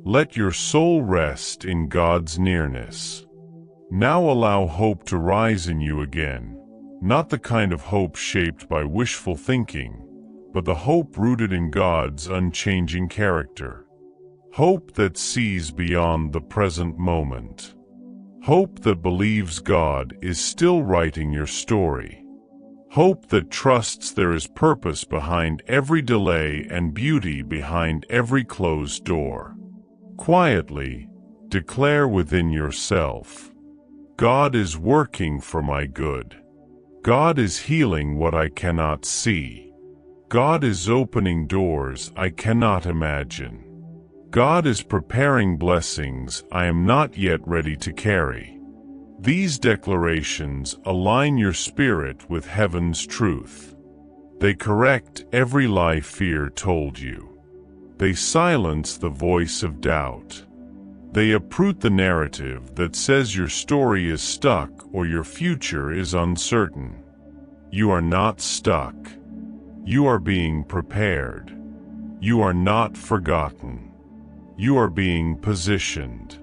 Let your soul rest in God's nearness. Now allow hope to rise in you again, not the kind of hope shaped by wishful thinking, but the hope rooted in God's unchanging character. Hope that sees beyond the present moment. Hope that believes God is still writing your story. Hope that trusts there is purpose behind every delay and beauty behind every closed door. Quietly, declare within yourself, God is working for my good. God is healing what I cannot see. God is opening doors I cannot imagine. God is preparing blessings I am not yet ready to carry. These declarations align your spirit with heaven's truth. They correct every lie fear told you. They silence the voice of doubt. They uproot the narrative that says your story is stuck or your future is uncertain. You are not stuck. You are being prepared. You are not forgotten. You are being positioned.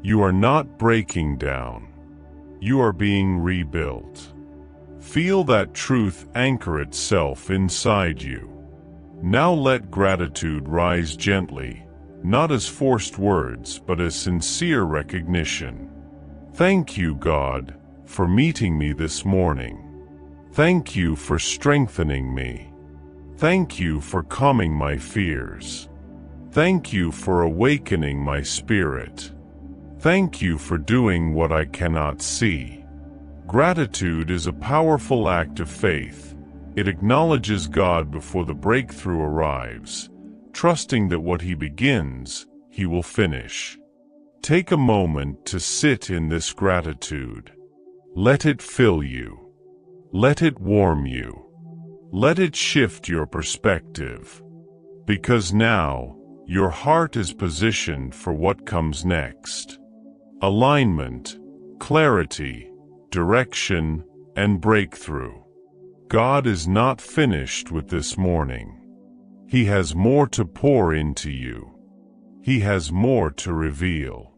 You are not breaking down. You are being rebuilt. Feel that truth anchor itself inside you. Now let gratitude rise gently, not as forced words but as sincere recognition. Thank you, God, for meeting me this morning. Thank you for strengthening me. Thank you for calming my fears. Thank you for awakening my spirit. Thank you for doing what I cannot see. Gratitude is a powerful act of faith. It acknowledges God before the breakthrough arrives, trusting that what He begins, He will finish. Take a moment to sit in this gratitude. Let it fill you. Let it warm you. Let it shift your perspective. Because now, your heart is positioned for what comes next. Alignment, clarity, direction, and breakthrough. God is not finished with this morning. He has more to pour into you. He has more to reveal.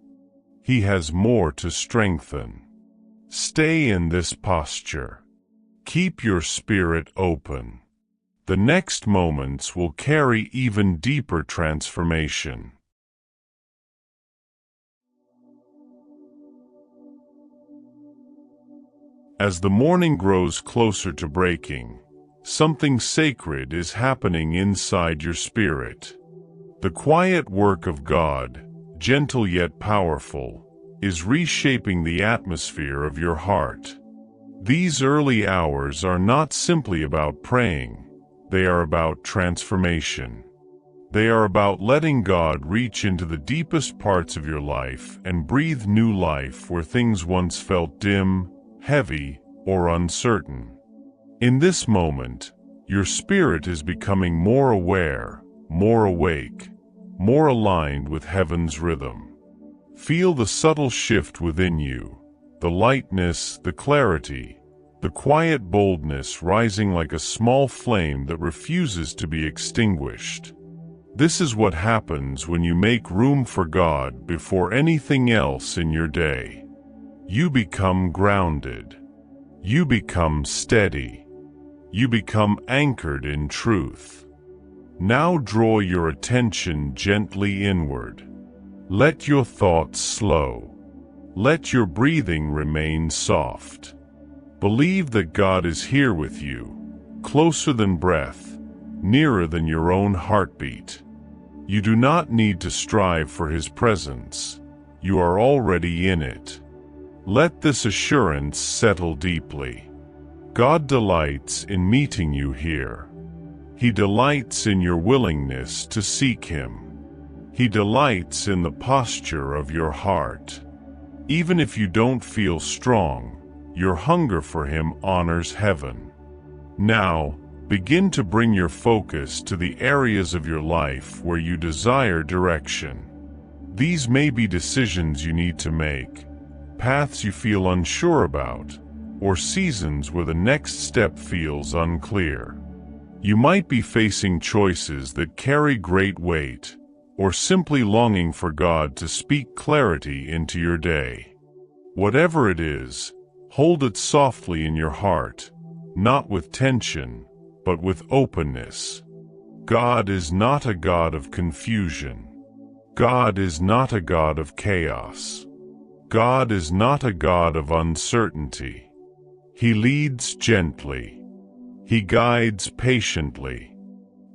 He has more to strengthen. Stay in this posture. Keep your spirit open. The next moments will carry even deeper transformation. As the morning grows closer to breaking, something sacred is happening inside your spirit. The quiet work of God, gentle yet powerful, is reshaping the atmosphere of your heart. These early hours are not simply about praying, they are about transformation. They are about letting God reach into the deepest parts of your life and breathe new life where things once felt dim, heavy, or uncertain. In this moment, your spirit is becoming more aware, more awake, more aligned with heaven's rhythm. Feel the subtle shift within you, the lightness, the clarity, the quiet boldness rising like a small flame that refuses to be extinguished. This is what happens when you make room for God before anything else in your day. You become grounded. You become steady. You become anchored in truth. Now draw your attention gently inward. Let your thoughts slow. Let your breathing remain soft. Believe that God is here with you, closer than breath, nearer than your own heartbeat. You do not need to strive for His presence. You are already in it. Let this assurance settle deeply. God delights in meeting you here. He delights in your willingness to seek Him. He delights in the posture of your heart. Even if you don't feel strong, your hunger for Him honors heaven. Now, begin to bring your focus to the areas of your life where you desire direction. These may be decisions you need to make, paths you feel unsure about, or seasons where the next step feels unclear. You might be facing choices that carry great weight, or simply longing for God to speak clarity into your day. Whatever it is, hold it softly in your heart, not with tension, but with openness. God is not a God of confusion. God is not a God of chaos. God is not a God of uncertainty. He leads gently. He guides patiently.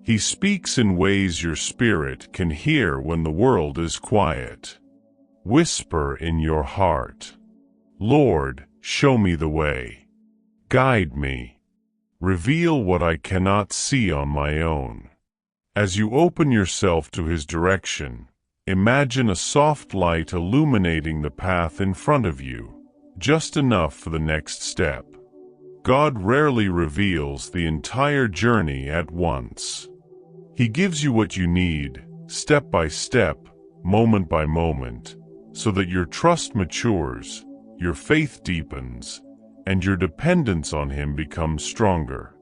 He speaks in ways your spirit can hear when the world is quiet. Whisper in your heart, "Lord, show me the way. Guide me. Reveal what I cannot see on my own." As you open yourself to His direction, imagine a soft light illuminating the path in front of you, just enough for the next step. God rarely reveals the entire journey at once. He gives you what you need, step by step, moment by moment, so that your trust matures, your faith deepens, and your dependence on Him becomes stronger.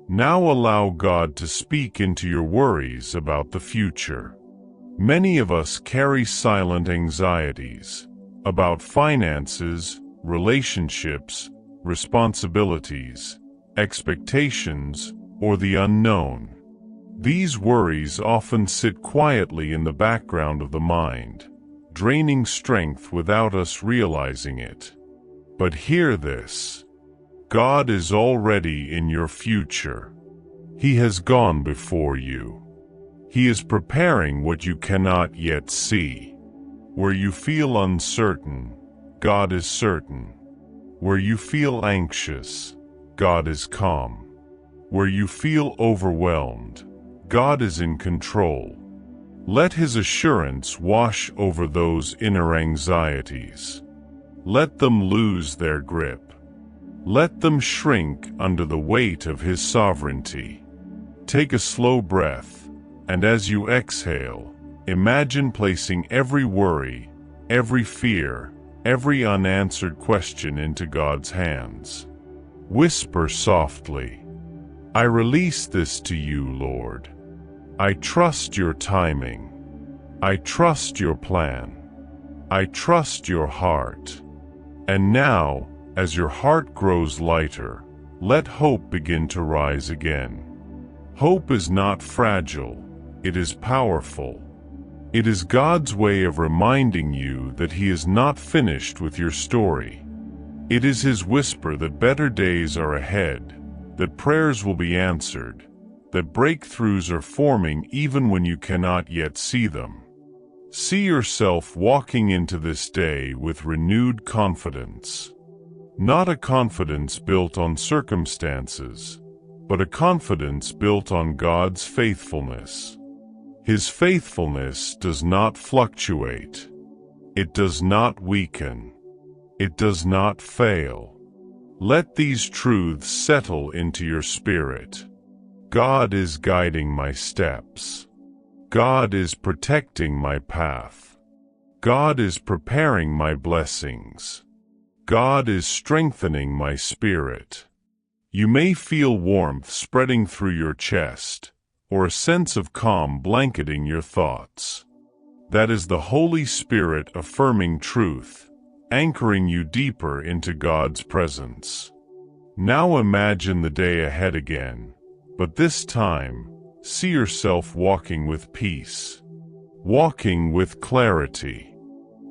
Now allow God to speak into your worries about the future. Many of us carry silent anxieties about finances, relationships, responsibilities, expectations, or the unknown. These worries often sit quietly in the background of the mind, draining strength without us realizing it. But hear this: God is already in your future. He has gone before you. He is preparing what you cannot yet see. Where you feel uncertain, God is certain. Where you feel anxious, God is calm. Where you feel overwhelmed, God is in control. Let His assurance wash over those inner anxieties. Let them lose their grip. Let them shrink under the weight of His sovereignty. Take a slow breath, and as you exhale, imagine placing every worry, every fear, every unanswered question into God's hands. Whisper softly, "I release this to you, Lord. I trust your timing. I trust your plan. I trust your heart." And now, as your heart grows lighter, let hope begin to rise again. Hope is not fragile, it is powerful. It is God's way of reminding you that He is not finished with your story. It is His whisper that better days are ahead, that prayers will be answered, that breakthroughs are forming even when you cannot yet see them. See yourself walking into this day with renewed confidence. Not a confidence built on circumstances, but a confidence built on God's faithfulness. His faithfulness does not fluctuate. It does not weaken. It does not fail. Let these truths settle into your spirit. God is guiding my steps. God is protecting my path. God is preparing my blessings. God is strengthening my spirit. You may feel warmth spreading through your chest, or a sense of calm blanketing your thoughts. That is the Holy Spirit affirming truth, anchoring you deeper into God's presence. Now imagine the day ahead again, but this time, see yourself walking with peace, walking with clarity,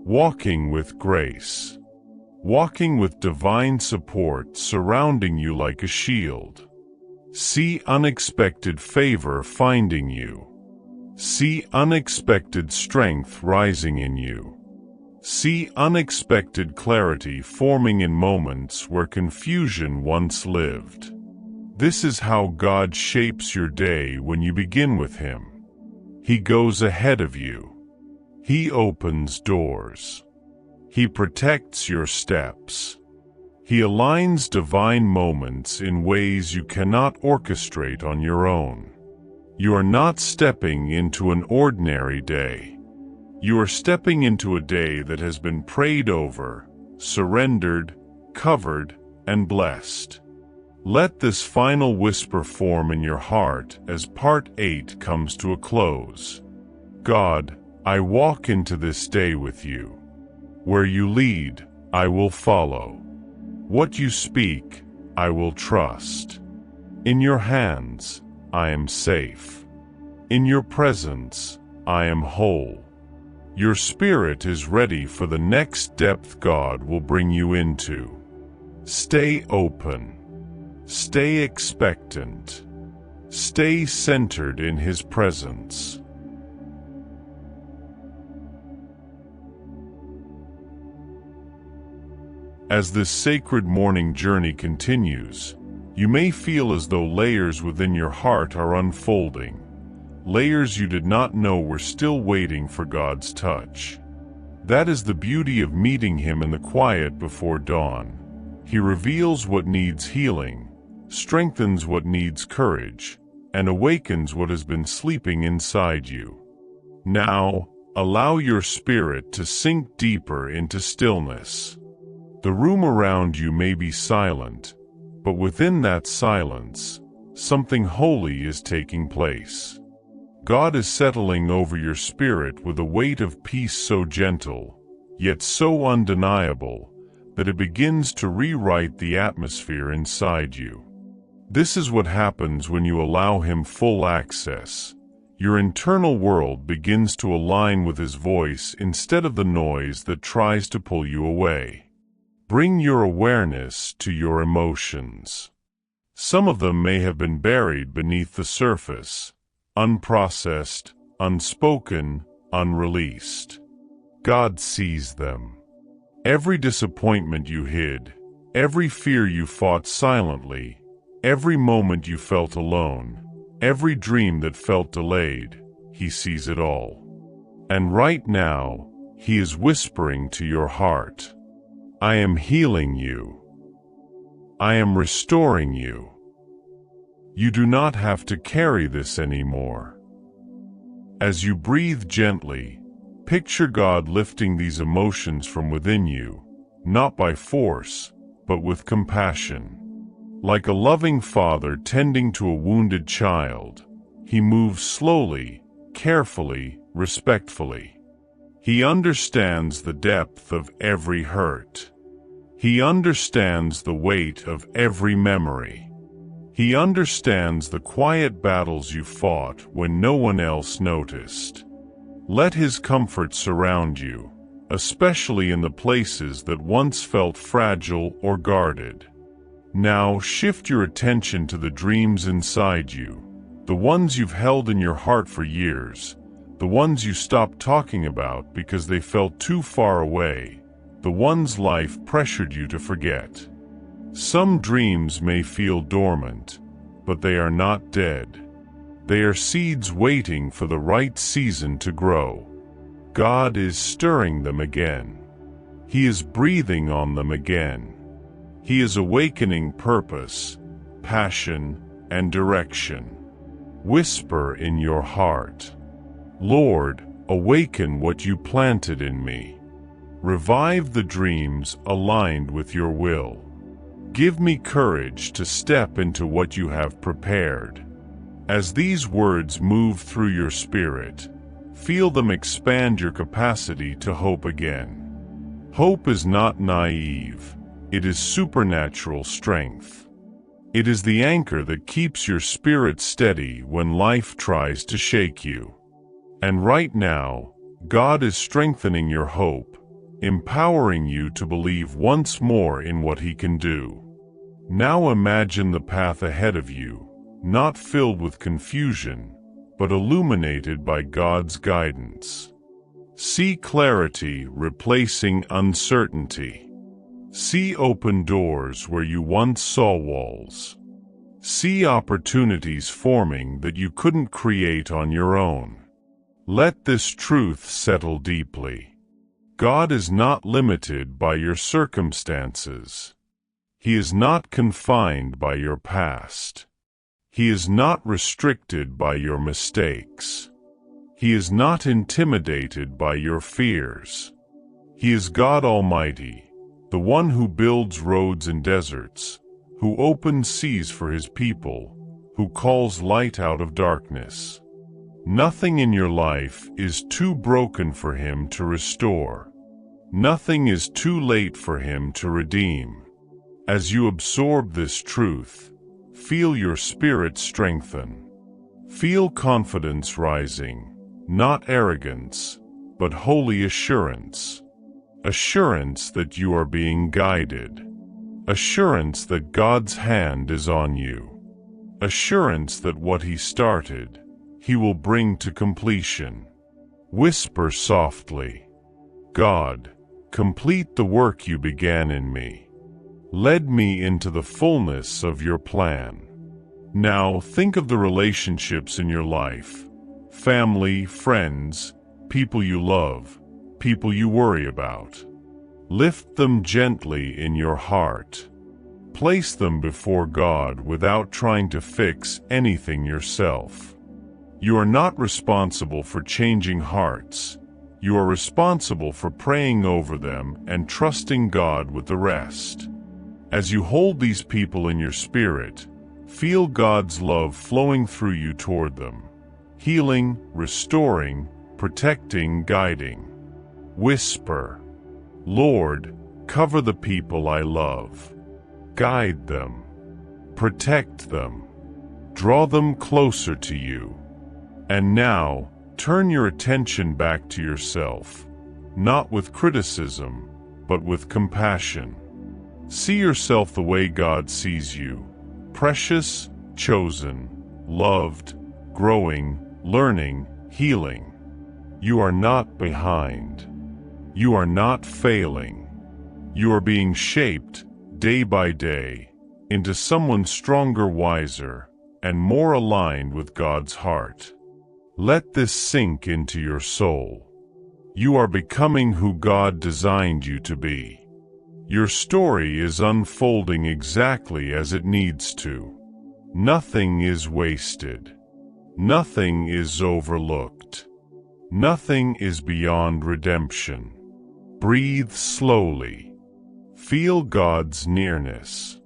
walking with grace, walking with divine support surrounding you like a shield. See unexpected favor finding you. See unexpected strength rising in you. See unexpected clarity forming in moments where confusion once lived. This is how God shapes your day when you begin with Him. He goes ahead of you. He opens doors. He protects your steps. He aligns divine moments in ways you cannot orchestrate on your own. You are not stepping into an ordinary day. You are stepping into a day that has been prayed over, surrendered, covered, and blessed. Let this final whisper form in your heart as Part 8 comes to a close. God, I walk into this day with you. Where you lead, I will follow. What you speak, I will trust. In your hands, I am safe. In your presence, I am whole. Your spirit is ready for the next depth God will bring you into. Stay open. Stay expectant. Stay centered in His presence. As this sacred morning journey continues, you may feel as though layers within your heart are unfolding, layers you did not know were still waiting for God's touch. That is the beauty of meeting Him in the quiet before dawn. He reveals what needs healing, strengthens what needs courage, and awakens what has been sleeping inside you. Now, allow your spirit to sink deeper into stillness. The room around you may be silent, but within that silence, something holy is taking place. God is settling over your spirit with a weight of peace so gentle, yet so undeniable, that it begins to rewrite the atmosphere inside you. This is what happens when you allow Him full access. Your internal world begins to align with His voice instead of the noise that tries to pull you away. Bring your awareness to your emotions. Some of them may have been buried beneath the surface, unprocessed, unspoken, unreleased. God sees them. Every disappointment you hid, every fear you fought silently, every moment you felt alone, every dream that felt delayed, He sees it all. And right now, He is whispering to your heart, I am healing you. I am restoring you. You do not have to carry this anymore. As you breathe gently, picture God lifting these emotions from within you, not by force, but with compassion. Like a loving father tending to a wounded child, He moves slowly, carefully, respectfully. He understands the depth of every hurt. He understands the weight of every memory. He understands the quiet battles you fought when no one else noticed. Let His comfort surround you, especially in the places that once felt fragile or guarded. Now shift your attention to the dreams inside you, the ones you've held in your heart for years, the ones you stopped talking about because they felt too far away, the ones life pressured you to forget. Some dreams may feel dormant, but they are not dead. They are seeds waiting for the right season to grow. God is stirring them again. He is breathing on them again. He is awakening purpose, passion, and direction. Whisper in your heart, Lord, awaken what you planted in me. Revive the dreams aligned with your will. Give me courage to step into what you have prepared. As these words move through your spirit, feel them expand your capacity to hope again. Hope is not naive, it is supernatural strength. It is the anchor that keeps your spirit steady when life tries to shake you. And right now, God is strengthening your hope, empowering you to believe once more in what He can do. Now imagine the path ahead of you, not filled with confusion, but illuminated by God's guidance. See clarity replacing uncertainty. See open doors where you once saw walls. See opportunities forming that you couldn't create on your own. Let this truth settle deeply. God is not limited by your circumstances. He is not confined by your past. He is not restricted by your mistakes. He is not intimidated by your fears. He is God Almighty, the one who builds roads in deserts, who opens seas for His people, who calls light out of darkness. Nothing in your life is too broken for Him to restore. Nothing is too late for Him to redeem. As you absorb this truth, feel your spirit strengthen. Feel confidence rising, not arrogance, but holy assurance. Assurance that you are being guided. Assurance that God's hand is on you. Assurance that what He started, He will bring to completion. Whisper softly, God, complete the work you began in me. Lead me into the fullness of your plan. Now think of the relationships in your life. Family, friends, people you love, people you worry about. Lift them gently in your heart. Place them before God without trying to fix anything yourself. You are not responsible for changing hearts. You are responsible for praying over them and trusting God with the rest. As you hold these people in your spirit, feel God's love flowing through you toward them, healing, restoring, protecting, guiding. Whisper, Lord, cover the people I love. Guide them. Protect them. Draw them closer to you. And now, turn your attention back to yourself, not with criticism, but with compassion. See yourself the way God sees you, precious, chosen, loved, growing, learning, healing. You are not behind. You are not failing. You are being shaped, day by day, into someone stronger, wiser, and more aligned with God's heart. Let this sink into your soul. You are becoming who God designed you to be. Your story is unfolding exactly as it needs to. Nothing is wasted. Nothing is overlooked. Nothing is beyond redemption. Breathe slowly. Feel God's nearness.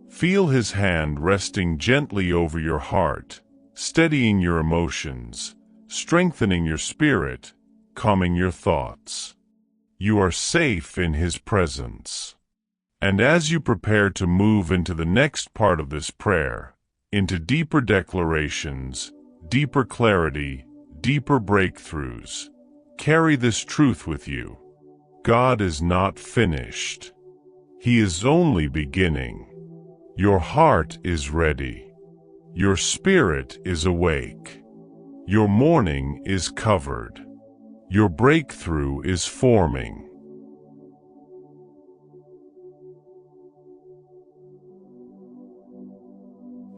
Feel His hand resting gently over your heart, steadying your emotions, strengthening your spirit, calming your thoughts. You are safe in His presence. And as you prepare to move into the next part of this prayer, into deeper declarations, deeper clarity, deeper breakthroughs, carry this truth with you. God is not finished. He is only beginning. Your heart is ready. Your spirit is awake. Your morning is covered. Your breakthrough is forming.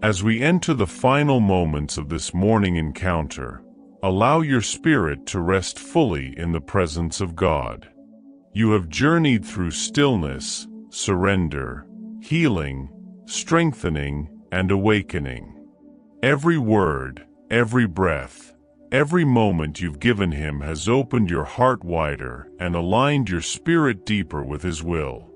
As we enter the final moments of this morning encounter, allow your spirit to rest fully in the presence of God. You have journeyed through stillness, surrender, healing, strengthening, and awakening. Every word, every breath, every moment you've given Him has opened your heart wider and aligned your spirit deeper with His will.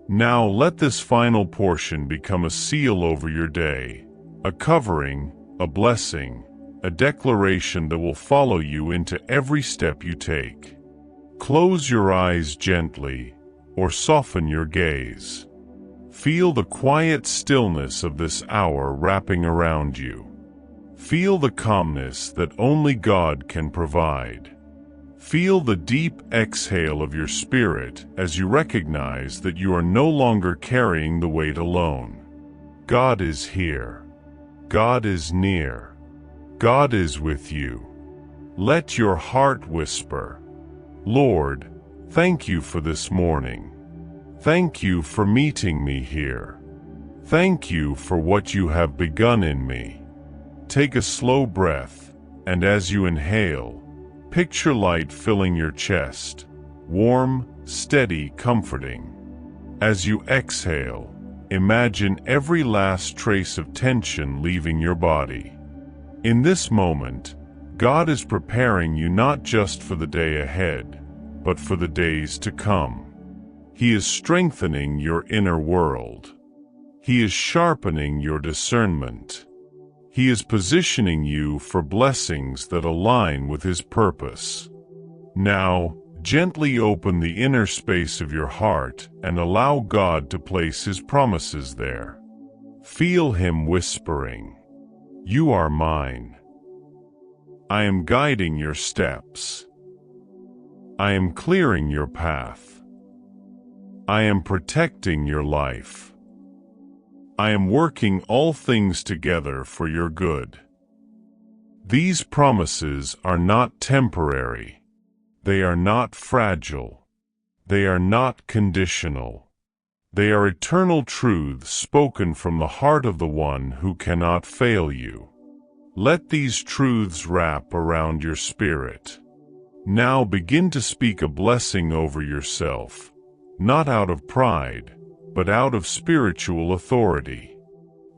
Now let this final portion become a seal over your day, a covering, a blessing, a declaration that will follow you into every step you take. Close your eyes gently, or soften your gaze. Feel the quiet stillness of this hour wrapping around you. Feel the calmness that only God can provide. Feel the deep exhale of your spirit as you recognize that you are no longer carrying the weight alone. God is here. God is near. God is with you. Let your heart whisper, Lord, thank you for this morning. Thank you for meeting me here. Thank you for what you have begun in me. Take a slow breath, and as you inhale, picture light filling your chest, warm, steady, comforting. As you exhale, imagine every last trace of tension leaving your body. In this moment, God is preparing you not just for the day ahead, but for the days to come. He is strengthening your inner world. He is sharpening your discernment. He is positioning you for blessings that align with His purpose. Now, gently open the inner space of your heart and allow God to place His promises there. Feel Him whispering, "You are mine. I am guiding your steps. I am clearing your path. I am protecting your life. I am working all things together for your good." These promises are not temporary. They are not fragile. They are not conditional. They are eternal truths spoken from the heart of the one who cannot fail you. Let these truths wrap around your spirit. Now begin to speak a blessing over yourself, not out of pride, but out of spiritual authority.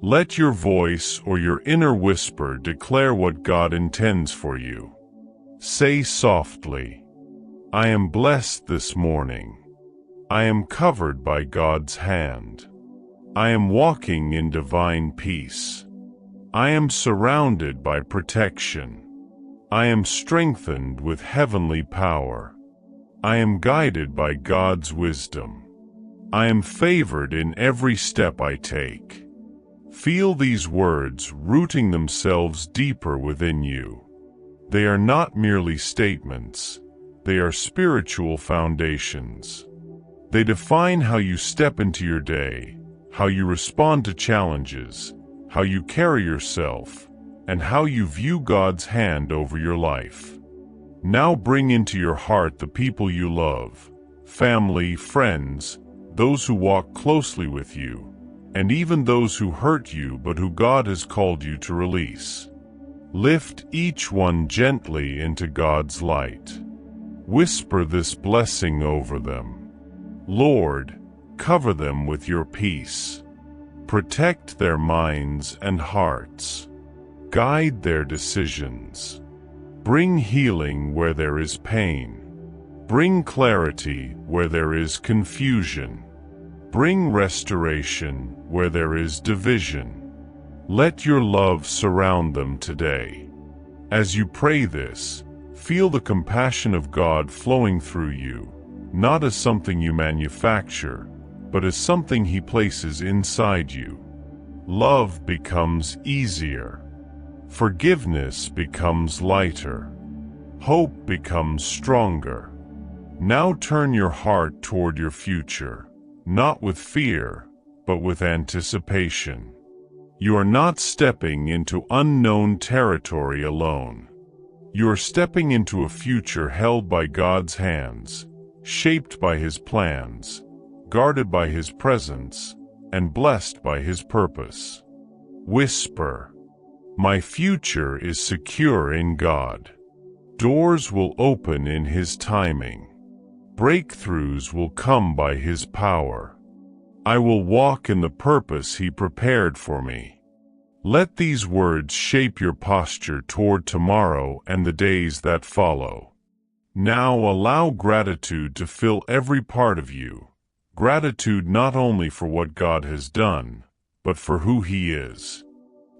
Let your voice or your inner whisper declare what God intends for you. Say softly, "I am blessed this morning. I am covered by God's hand. I am walking in divine peace. I am surrounded by protection. I am strengthened with heavenly power. I am guided by God's wisdom. I am favored in every step I take." Feel these words rooting themselves deeper within you. They are not merely statements. They are spiritual foundations. They define how you step into your day, how you respond to challenges, how you carry yourself, and how you view God's hand over your life. Now bring into your heart the people you love, family, friends, those who walk closely with you, and even those who hurt you but who God has called you to release. Lift each one gently into God's light. Whisper this blessing over them. Lord, cover them with your peace. Protect their minds and hearts. Guide their decisions. Bring healing where there is pain. Bring clarity where there is confusion. Bring restoration where there is division. Let your love surround them today. As you pray this, feel the compassion of God flowing through you, not as something you manufacture, but as something He places inside you. Love becomes easier. Forgiveness becomes lighter. Hope becomes stronger. Now turn your heart toward your future, not with fear, but with anticipation. You are not stepping into unknown territory alone. You are stepping into a future held by God's hands, shaped by His plans, guarded by His presence, and blessed by His purpose. Whisper, "My future is secure in God. Doors will open in His timing. Breakthroughs will come by His power. I will walk in the purpose He prepared for me." Let these words shape your posture toward tomorrow and the days that follow. Now allow gratitude to fill every part of you. Gratitude not only for what God has done, but for who He is.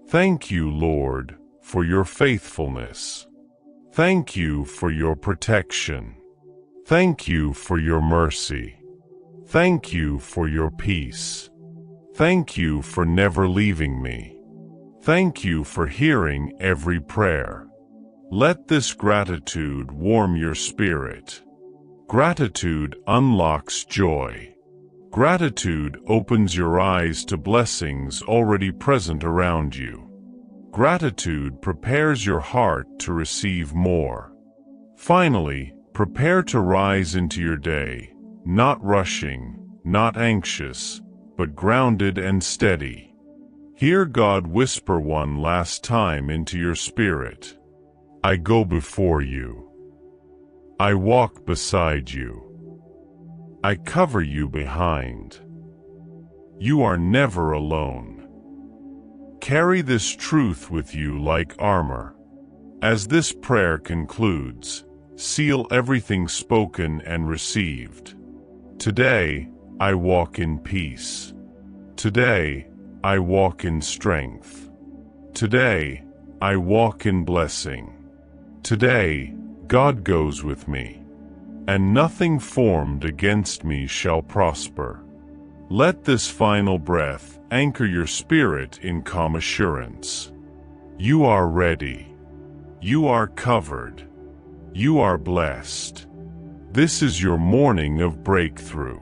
Thank you, Lord, for your faithfulness. Thank you for your protection. Thank you for your mercy. Thank you for your peace. Thank you for never leaving me. Thank you for hearing every prayer. Let this gratitude warm your spirit. Gratitude unlocks joy. Gratitude opens your eyes to blessings already present around you. Gratitude prepares your heart to receive more. Finally, prepare to rise into your day, not rushing, not anxious, but grounded and steady. Hear God whisper one last time into your spirit. I go before you. I walk beside you. I cover you behind. You are never alone. Carry this truth with you like armor. As this prayer concludes, seal everything spoken and received. Today, I walk in peace. Today, I walk in strength. Today, I walk in blessing. Today, God goes with me, and nothing formed against me shall prosper. Let this final breath anchor your spirit in calm assurance. You are ready. You are covered. You are blessed. This is your morning of breakthrough.